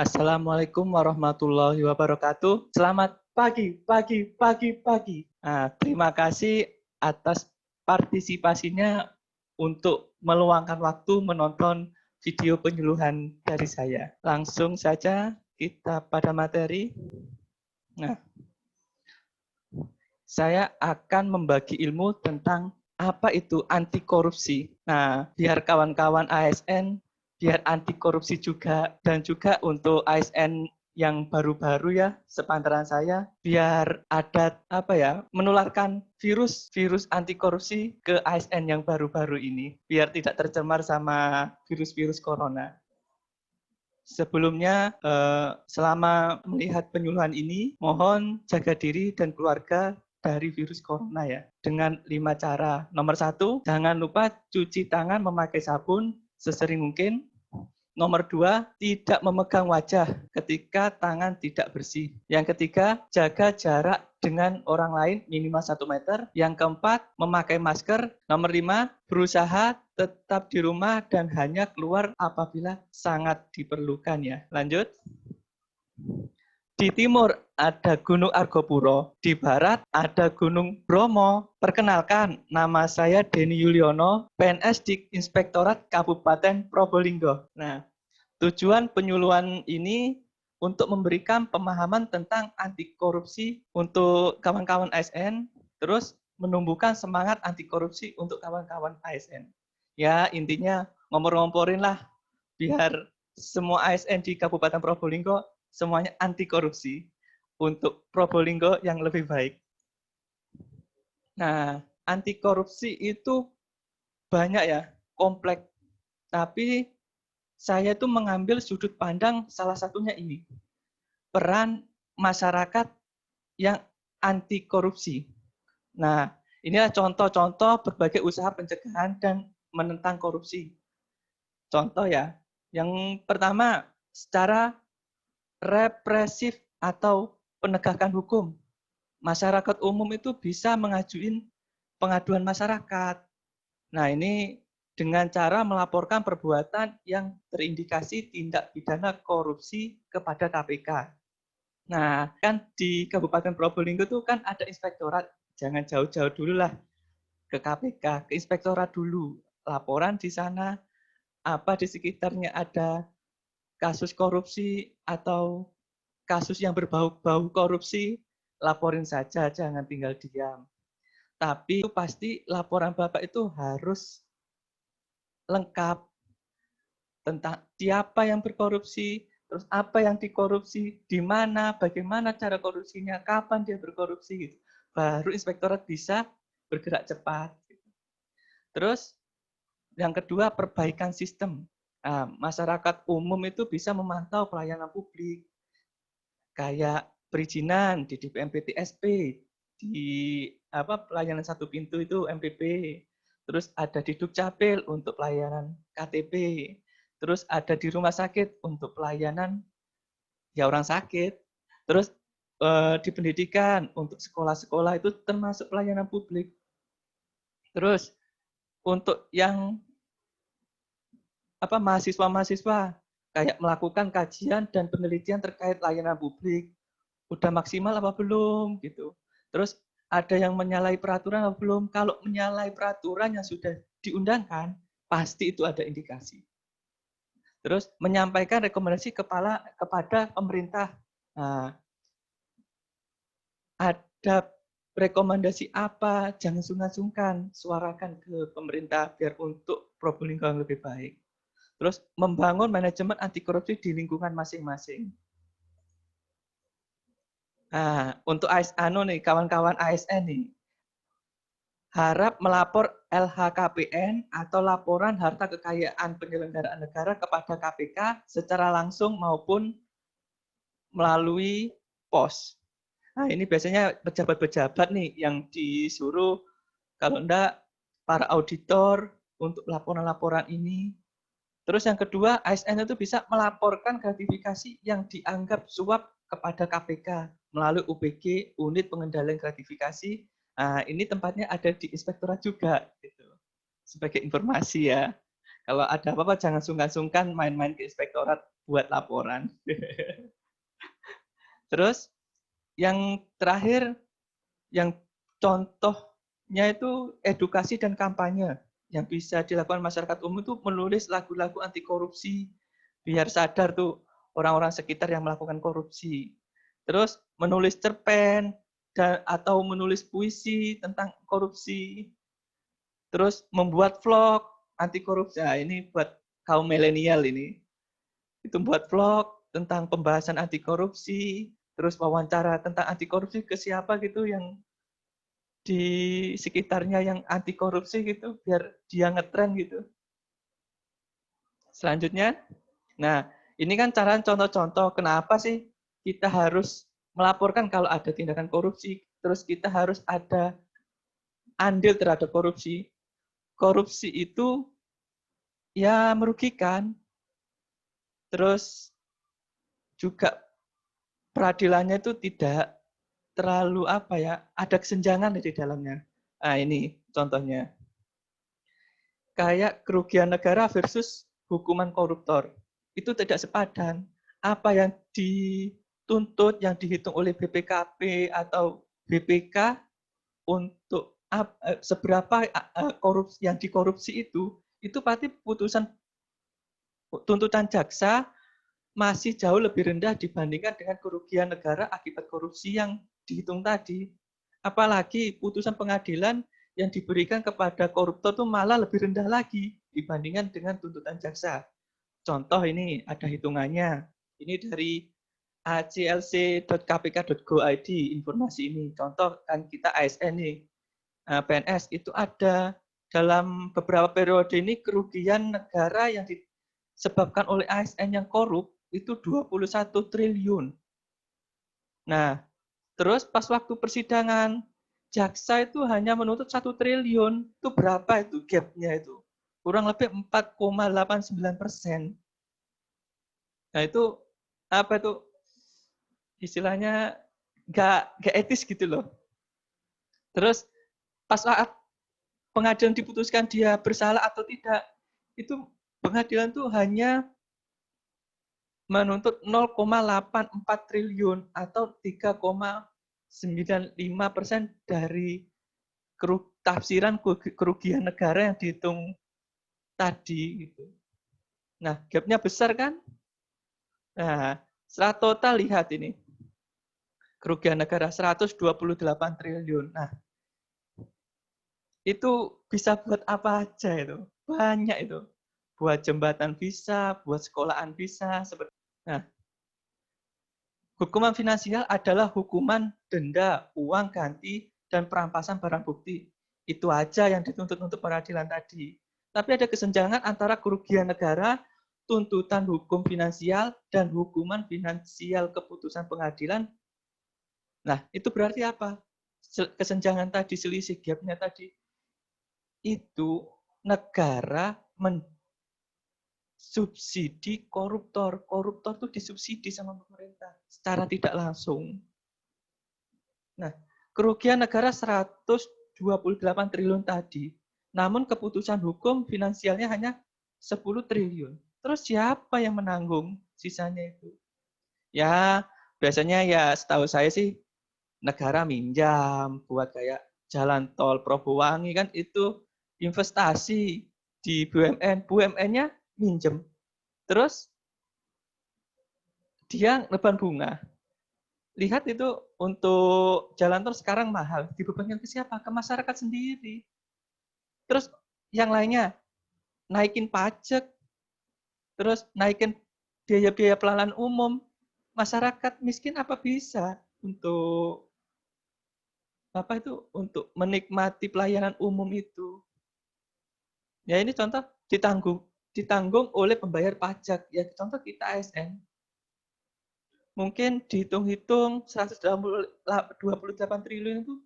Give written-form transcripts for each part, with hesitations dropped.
Assalamualaikum warahmatullahi wabarakatuh. Selamat pagi. Nah, terima kasih atas partisipasinya untuk meluangkan waktu menonton video penyuluhan dari saya. Langsung saja kita pada materi. Nah, saya akan membagi ilmu tentang apa itu anti korupsi. Nah, biar kawan-kawan ASN, biar anti korupsi juga, dan juga untuk ASN yang baru-baru ya, sepantaran saya, biar ada menularkan virus anti korupsi ke ASN yang baru-baru ini, biar tidak tercemar sama virus-virus corona. Sebelumnya, selama melihat penyuluhan ini, mohon jaga diri dan keluarga dari virus corona ya, dengan 5 cara. Nomor 1, jangan lupa cuci tangan memakai sabun sesering mungkin. Nomor 2, tidak memegang wajah ketika tangan tidak bersih. Yang ketiga, jaga jarak dengan orang lain minimal 1 meter. Yang keempat, memakai masker. Nomor 5, berusaha tetap di rumah dan hanya keluar apabila sangat diperlukan ya. Lanjut. Di timur ada Gunung Argopuro, di barat ada Gunung Bromo. Perkenalkan, nama saya Denny Yuliono, PNS di Inspektorat Kabupaten Probolinggo. Nah, tujuan penyuluhan ini untuk memberikan pemahaman tentang anti korupsi untuk kawan-kawan ASN, terus menumbuhkan semangat anti korupsi untuk kawan-kawan ASN. Ya, intinya ngompor-ngomporin lah, biar semua ASN di Kabupaten Probolinggo semuanya anti korupsi untuk Probolinggo yang lebih baik. Nah, anti korupsi itu banyak ya, kompleks. Tapi saya itu mengambil sudut pandang salah satunya ini. Peran masyarakat yang anti korupsi. Nah, inilah contoh-contoh berbagai usaha pencegahan dan menentang korupsi. Contoh ya, yang pertama secara represif atau penegakan hukum. Masyarakat umum itu bisa mengajuin pengaduan masyarakat. Nah, ini dengan cara melaporkan perbuatan yang terindikasi tindak pidana korupsi kepada KPK. Nah, kan di Kabupaten Probolinggo itu kan ada inspektorat. Jangan jauh-jauh dulu lah ke KPK, ke inspektorat dulu. Laporan di sana, apa di sekitarnya ada kasus korupsi atau kasus yang berbau-bau korupsi, laporin saja, jangan tinggal diam. Tapi itu pasti laporan Bapak itu harus lengkap tentang siapa yang berkorupsi, terus apa yang dikorupsi, di mana, bagaimana cara korupsinya, kapan dia berkorupsi gitu. Baru inspektorat bisa bergerak cepat. Terus yang kedua, perbaikan sistem. Nah, masyarakat umum itu bisa memantau pelayanan publik kayak perizinan di DPMP TSP, di pelayanan satu pintu itu MPP, terus ada di Dukcapil untuk pelayanan KTP, terus ada di rumah sakit untuk pelayanan ya orang sakit, terus di pendidikan untuk sekolah-sekolah itu termasuk pelayanan publik. Terus untuk yang mahasiswa-mahasiswa kayak melakukan kajian dan penelitian terkait layanan publik, udah maksimal apa belum gitu. Terus ada yang menyalahi peraturan apa belum? Kalau menyalahi peraturan yang sudah diundangkan, pasti itu ada indikasi. Terus menyampaikan rekomendasi kepada pemerintah. Nah, ada rekomendasi apa? Jangan sungkan-sungkan, suarakan ke pemerintah biar untuk Probolinggo yang lebih baik. Terus membangun manajemen anti korupsi di lingkungan masing-masing. Nah, untuk kawan-kawan ASN nih, harap melapor LHKPN atau laporan harta kekayaan penyelenggaraan negara kepada KPK secara langsung maupun melalui pos. Nah, ini biasanya pejabat-pejabat nih yang disuruh, kalau enggak para auditor untuk laporan-laporan ini. Terus yang kedua, ASN itu bisa melaporkan gratifikasi yang dianggap suap kepada KPK melalui UPG, Unit Pengendalian Gratifikasi. Nah, ini tempatnya ada di Inspektorat juga, gitu. Sebagai informasi ya. Kalau ada apa-apa jangan sungkan-sungkan main-main ke inspektorat buat laporan. Terus yang terakhir, yang contohnya itu edukasi dan kampanye yang bisa dilakukan masyarakat umum itu menulis lagu-lagu anti korupsi biar sadar tuh orang-orang sekitar yang melakukan korupsi. Terus menulis cerpen dan atau menulis puisi tentang korupsi. Terus membuat vlog anti korupsi. Nah, ini buat kaum milenial ini. Itu buat vlog tentang pembahasan anti korupsi, terus wawancara tentang anti korupsi ke siapa gitu yang di sekitarnya yang anti korupsi gitu, biar dia ngetren gitu. Selanjutnya, nah ini kan cara contoh-contoh kenapa sih kita harus melaporkan kalau ada tindakan korupsi, terus kita harus ada andil terhadap korupsi. Korupsi itu ya merugikan, terus juga peradilannya itu tidak terlalu apa ya, ada kesenjangan di dalamnya. Nah ini contohnya. Kayak kerugian negara versus hukuman koruptor. Itu tidak sepadan. Apa yang dituntut, yang dihitung oleh BPKP atau BPK untuk seberapa korupsi yang dikorupsi itu pasti putusan tuntutan jaksa masih jauh lebih rendah dibandingkan dengan kerugian negara akibat korupsi yang dihitung tadi. Apalagi putusan pengadilan yang diberikan kepada koruptor itu malah lebih rendah lagi dibandingkan dengan tuntutan jaksa. Contoh ini ada hitungannya. Ini dari aclc.kpk.go.id informasi ini. Contoh kan kita ASN nih, PNS itu ada dalam beberapa periode ini kerugian negara yang disebabkan oleh ASN yang korup itu 21 triliun. Nah, terus pas waktu persidangan, jaksa itu hanya menuntut 1 triliun. Itu berapa itu gap-nya itu? Kurang lebih 4,89%. Nah, itu apa itu istilahnya nggak etis gitu loh. Terus pas saat pengadilan diputuskan dia bersalah atau tidak, itu pengadilan tuh hanya menuntut 0,84 triliun atau 3,95% dari tafsiran kerugian negara yang dihitung tadi. Gitu. Nah, gapnya besar kan? Nah, setelah total lihat ini. Kerugian negara 128 triliun. Nah, itu bisa buat apa aja itu? Banyak itu. Buat jembatan bisa, buat sekolahan bisa. Nah, hukuman finansial adalah hukuman denda, uang ganti, dan perampasan barang bukti. Itu aja yang dituntut untuk peradilan tadi. Tapi ada kesenjangan antara kerugian negara, tuntutan hukum finansial, dan hukuman finansial keputusan pengadilan. Nah, itu berarti apa? Kesenjangan tadi, selisih gapnya tadi. Itu negara subsidi koruptor. Koruptor itu disubsidi sama pemerintah secara tidak langsung. Nah, kerugian negara 128 triliun tadi. Namun keputusan hukum finansialnya hanya 10 triliun. Terus siapa yang menanggung sisanya itu? Ya, biasanya ya setahu saya sih negara minjam buat kayak jalan tol Probowangi kan itu investasi di BUMN. BUMN-nya minjem. Terus dia leban bunga. Lihat itu untuk jalan tol sekarang mahal. Dibebankan ke siapa? Ke masyarakat sendiri. Terus yang lainnya, naikin pajak, terus naikin biaya-biaya pelayanan umum. Masyarakat miskin apa bisa untuk untuk menikmati pelayanan umum itu? Ya ini contoh ditanggung oleh pembayar pajak. Ya contoh kita ASN. Mungkin dihitung-hitung 128 triliun itu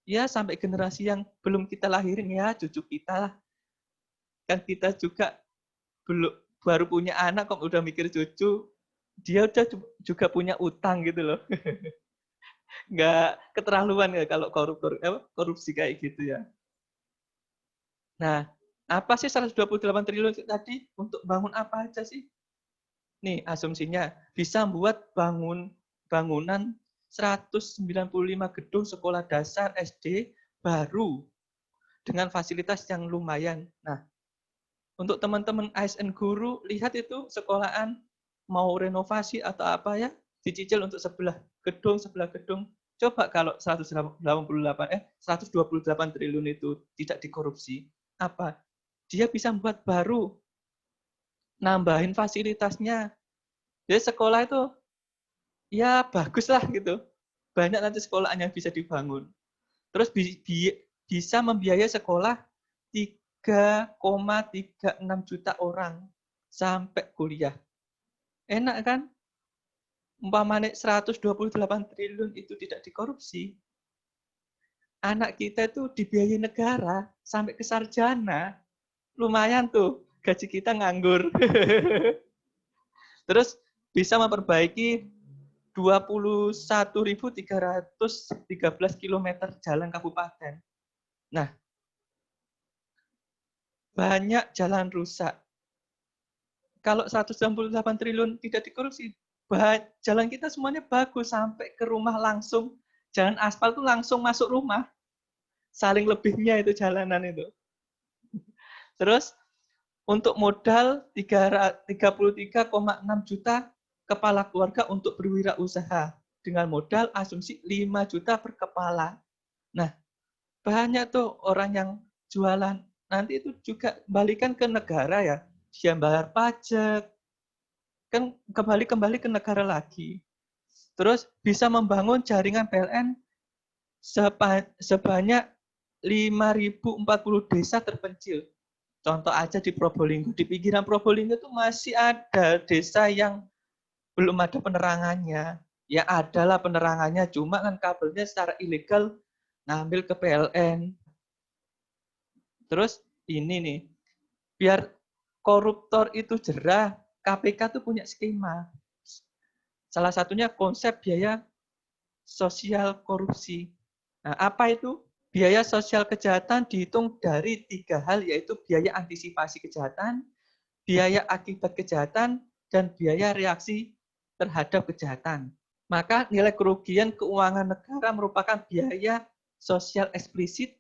ya sampai generasi yang belum kita lahirin ya cucu kita lah. Kan kita juga belum baru punya anak kok udah mikir cucu, dia udah juga punya utang gitu loh. Nggak keterlaluan ya kalau korupsi kayak gitu ya. Nah, Apa sih 128 triliun itu tadi? Untuk bangun apa aja sih? Nih, asumsinya bisa buat bangunan 195 gedung sekolah dasar SD baru dengan fasilitas yang lumayan. Nah, untuk teman-teman ASN guru, lihat itu sekolahan mau renovasi atau apa ya, dicicil untuk sebelah gedung. Coba kalau 128 triliun itu tidak dikorupsi, apa? Dia bisa membuat baru, nambahin fasilitasnya. Jadi sekolah itu ya bagus lah gitu. Banyak nanti sekolahan yang bisa dibangun. Terus bisa membiayai sekolah 3,36 juta orang sampai kuliah. Enak kan? Umpamanya 128 triliun itu tidak dikorupsi, anak kita itu dibiayai negara sampai ke sarjana. Lumayan tuh, gaji kita nganggur. Terus bisa memperbaiki 21.313 kilometer jalan kabupaten. Nah, banyak jalan rusak. Kalau 168 triliun tidak dikorupsi, jalan kita semuanya bagus sampai ke rumah langsung. Jalan aspal tuh langsung masuk rumah. Saling lebihnya itu jalanan itu. Terus untuk modal 33,6 juta kepala keluarga untuk berwirausaha dengan modal asumsi 5 juta per kepala. Nah, banyak tuh orang yang jualan. Nanti itu juga balikan ke negara ya. Dia bayar pajak, kan kembali ke negara lagi. Terus bisa membangun jaringan PLN sebanyak 5.040 desa terpencil. Contoh aja di Probolinggo. Di pinggiran Probolinggo itu masih ada desa yang belum ada penerangannya. Ya adalah penerangannya, cuma kan kabelnya secara ilegal ngambil ke PLN. Terus ini nih, biar koruptor itu jerah, KPK tuh punya skema. Salah satunya konsep biaya sosial korupsi. Nah, apa itu? Biaya sosial kejahatan dihitung dari 3 hal, yaitu biaya antisipasi kejahatan, biaya akibat kejahatan, dan biaya reaksi terhadap kejahatan. Maka nilai kerugian keuangan negara merupakan biaya sosial eksplisit.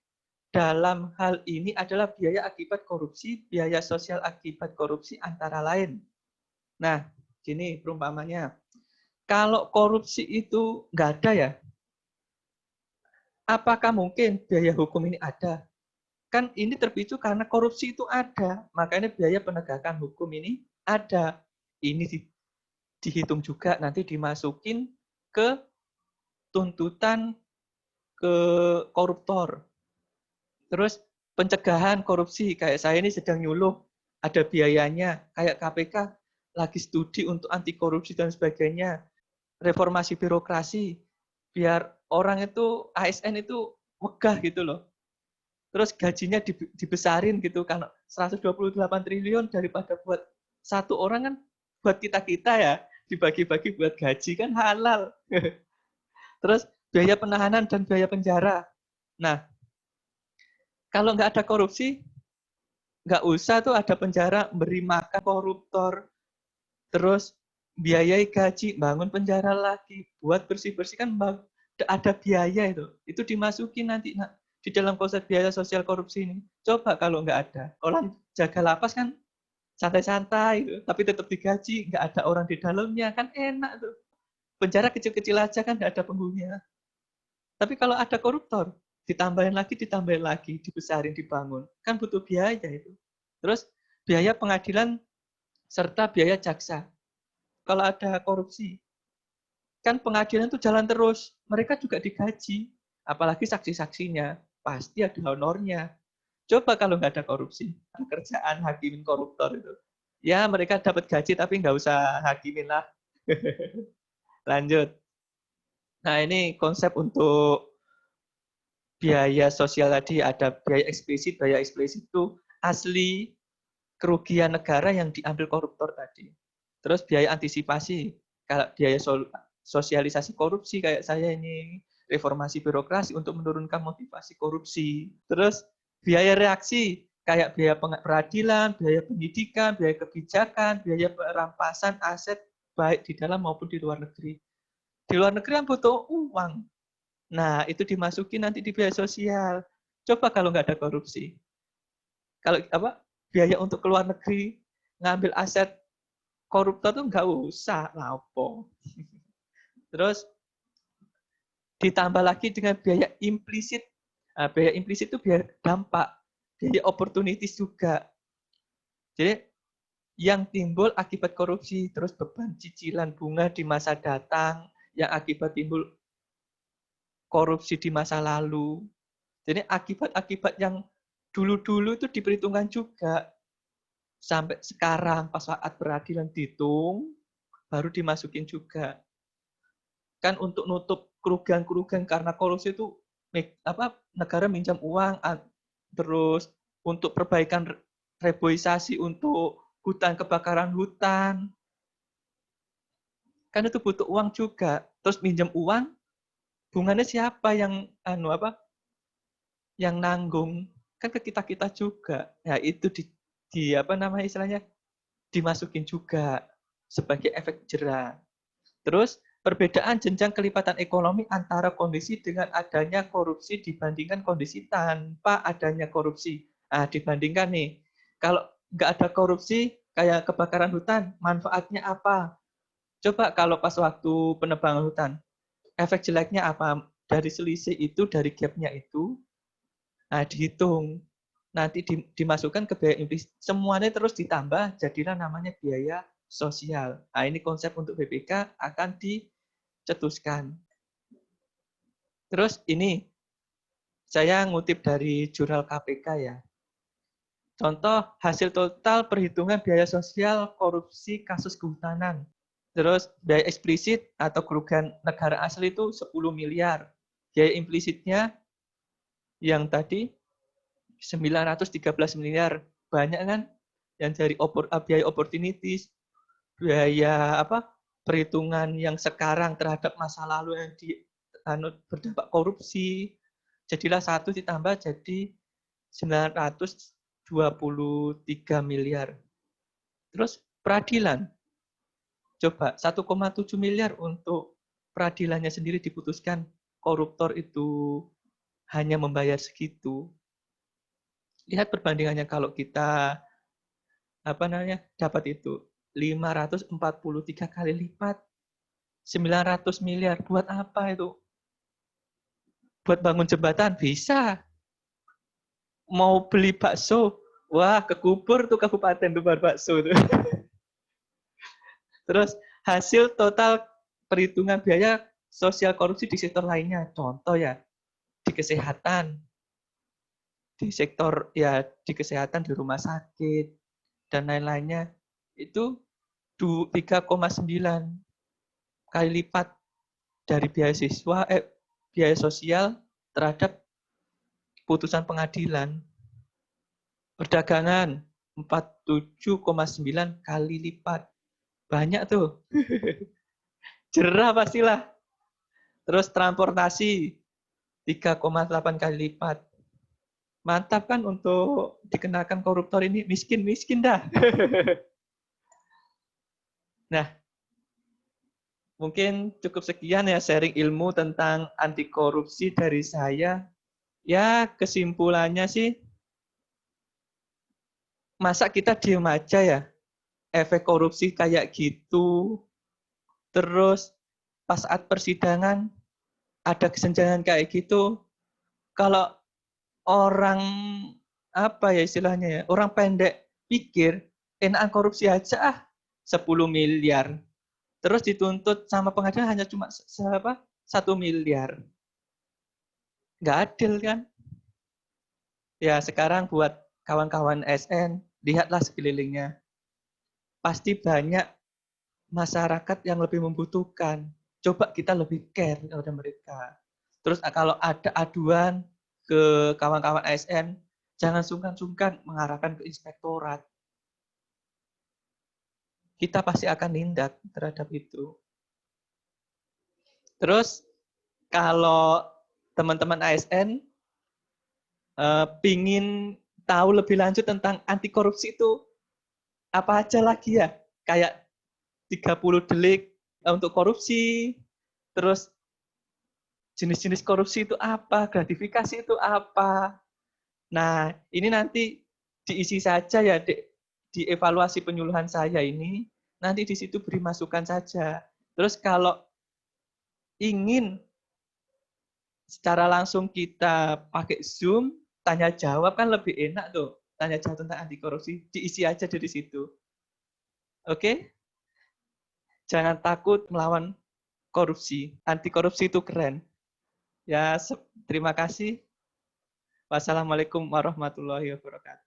Dalam hal ini adalah biaya akibat korupsi, biaya sosial akibat korupsi antara lain. Nah, gini perumpamannya. Kalau korupsi itu nggak ada ya, apakah mungkin biaya hukum ini ada? Kan ini terpicu karena korupsi itu ada, makanya biaya penegakan hukum ini ada. Ini dihitung juga, nanti dimasukin ke tuntutan ke koruptor. Terus pencegahan korupsi, kayak saya ini sedang nyuluh, ada biayanya, kayak KPK lagi studi untuk anti korupsi dan sebagainya. Reformasi birokrasi, biar orang itu, ASN itu wegah gitu loh. Terus gajinya dibesarin gitu, karena 128 triliun daripada buat satu orang kan, buat kita-kita ya, dibagi-bagi buat gaji kan halal. Terus biaya penahanan dan biaya penjara. Nah, kalau nggak ada korupsi, nggak usah tuh ada penjara, beri makan koruptor, terus biayai gaji, bangun penjara lagi, buat bersih-bersih kan ada biaya itu dimasukin nanti di dalam konsep biaya sosial korupsi ini. Coba kalau nggak ada, orang jaga lapas kan santai-santai, tapi tetap digaji, nggak ada orang di dalamnya, kan enak tuh. Penjara kecil-kecil aja kan nggak ada penghuninya. Tapi kalau ada koruptor, ditambahin lagi, dibesarin, dibangun, kan butuh biaya itu. Terus biaya pengadilan serta biaya jaksa. Kalau ada korupsi, kan pengadilan itu jalan terus, mereka juga digaji, apalagi saksi-saksinya, pasti ada honornya. Coba kalau nggak ada korupsi, kerjaan hakimin koruptor itu. Ya mereka dapat gaji tapi nggak usah hakimin lah. Lanjut. Nah ini konsep untuk biaya sosial tadi, ada biaya eksplisit itu asli kerugian negara yang diambil koruptor tadi. Terus biaya antisipasi, kalau biaya sosialisasi korupsi kayak saya ini, reformasi birokrasi untuk menurunkan motivasi korupsi. Terus biaya reaksi, kayak biaya peradilan, biaya pendidikan, biaya kebijakan, biaya perampasan aset baik di dalam maupun di luar negeri. Di luar negeri kan butuh uang. Nah, itu dimasukin nanti di biaya sosial. Coba kalau nggak ada korupsi. Kalau biaya untuk keluar negeri, ngambil aset koruptor tuh nggak usah, lapo. Terus ditambah lagi dengan biaya implisit. Nah, biaya implisit itu biaya dampak, biaya opportunities juga. Jadi yang timbul akibat korupsi, terus beban cicilan bunga di masa datang, yang akibat timbul korupsi di masa lalu. Jadi akibat-akibat yang dulu-dulu itu diperhitungkan juga. Sampai sekarang pas saat peradilan dihitung, baru dimasukin juga. Kan untuk nutup kerugian-kerugian karena korupsi itu negara minjam uang, terus untuk perbaikan reboisasi untuk hutan, kebakaran hutan, kan itu butuh uang juga. Terus minjam uang, bunganya siapa yang yang nanggung? Kan ke kita-kita juga. Ya itu istilahnya dimasukin juga sebagai efek jera. Terus perbedaan jenjang kelipatan ekonomi antara kondisi dengan adanya korupsi dibandingkan kondisi tanpa adanya korupsi. Nah, dibandingkan nih, kalau nggak ada korupsi, kayak kebakaran hutan, manfaatnya apa? Coba kalau pas waktu penebangan hutan, efek jeleknya apa? Dari selisih itu, dari gapnya itu, nah dihitung. Nanti dimasukkan ke biaya implisit. Semuanya terus ditambah, jadilah namanya biaya sosial. Nah, ini konsep untuk BPK akan dicetuskan. Terus ini, saya ngutip dari jurnal KPK ya. Contoh hasil total perhitungan biaya sosial korupsi kasus kehutanan. Terus biaya eksplisit atau kerugian negara asli itu 10 miliar. Biaya implisitnya yang tadi 913 miliar. Banyak kan? Yang dari biaya opportunities, biaya perhitungan yang sekarang terhadap masa lalu yang berdampak korupsi. Jadilah 1 ditambah jadi 923 miliar. Terus peradilan. Coba 1,7 miliar untuk peradilannya sendiri diputuskan koruptor itu hanya membayar segitu. Lihat perbandingannya kalau kita dapat itu 543 kali lipat 900 miliar. Buat apa itu? Buat bangun jembatan bisa. Mau beli bakso, wah kekubur tuh kabupaten tuh bakso tuh. Terus hasil total perhitungan biaya sosial korupsi di sektor lainnya. Contoh ya, di kesehatan, di sektor ya di kesehatan di rumah sakit dan lain-lainnya itu 3,9 kali lipat dari biaya sosial terhadap putusan pengadilan. Perdagangan 47,9 kali lipat. Banyak tuh. Jerah pastilah. Terus transportasi 3,8 kali lipat. Mantap kan untuk dikenakan koruptor ini miskin dah. Nah, mungkin cukup sekian ya sharing ilmu tentang anti korupsi dari saya. Ya, kesimpulannya sih, masa kita diem aja ya? Efek korupsi kayak gitu. Terus pas saat persidangan ada kesenjangan kayak gitu. Kalau orang istilahnya ya, orang pendek pikir enakan korupsi aja 10 miliar. Terus dituntut sama pengadilan hanya cuma 1 miliar. Nggak adil kan? Ya sekarang buat kawan-kawan SN, lihatlah sekelilingnya. Pasti banyak masyarakat yang lebih membutuhkan. Coba kita lebih care kepada mereka. Terus kalau ada aduan ke kawan-kawan ASN, jangan sungkan-sungkan mengarahkan ke inspektorat. Kita pasti akan tindak terhadap itu. Terus kalau teman-teman ASN pingin tahu lebih lanjut tentang anti korupsi itu apa aja lagi ya? Kayak 30 delik untuk korupsi, terus jenis-jenis korupsi itu apa, gratifikasi itu apa. Nah, ini nanti diisi saja ya, Dek, di evaluasi penyuluhan saya ini, nanti di situ beri masukan saja. Terus kalau ingin secara langsung kita pakai Zoom, tanya jawab kan lebih enak tuh. Tanya jawab tentang anti korupsi, diisi aja dari situ. Oke? Jangan takut melawan korupsi. Anti korupsi itu keren. Ya, terima kasih. Wassalamualaikum warahmatullahi wabarakatuh.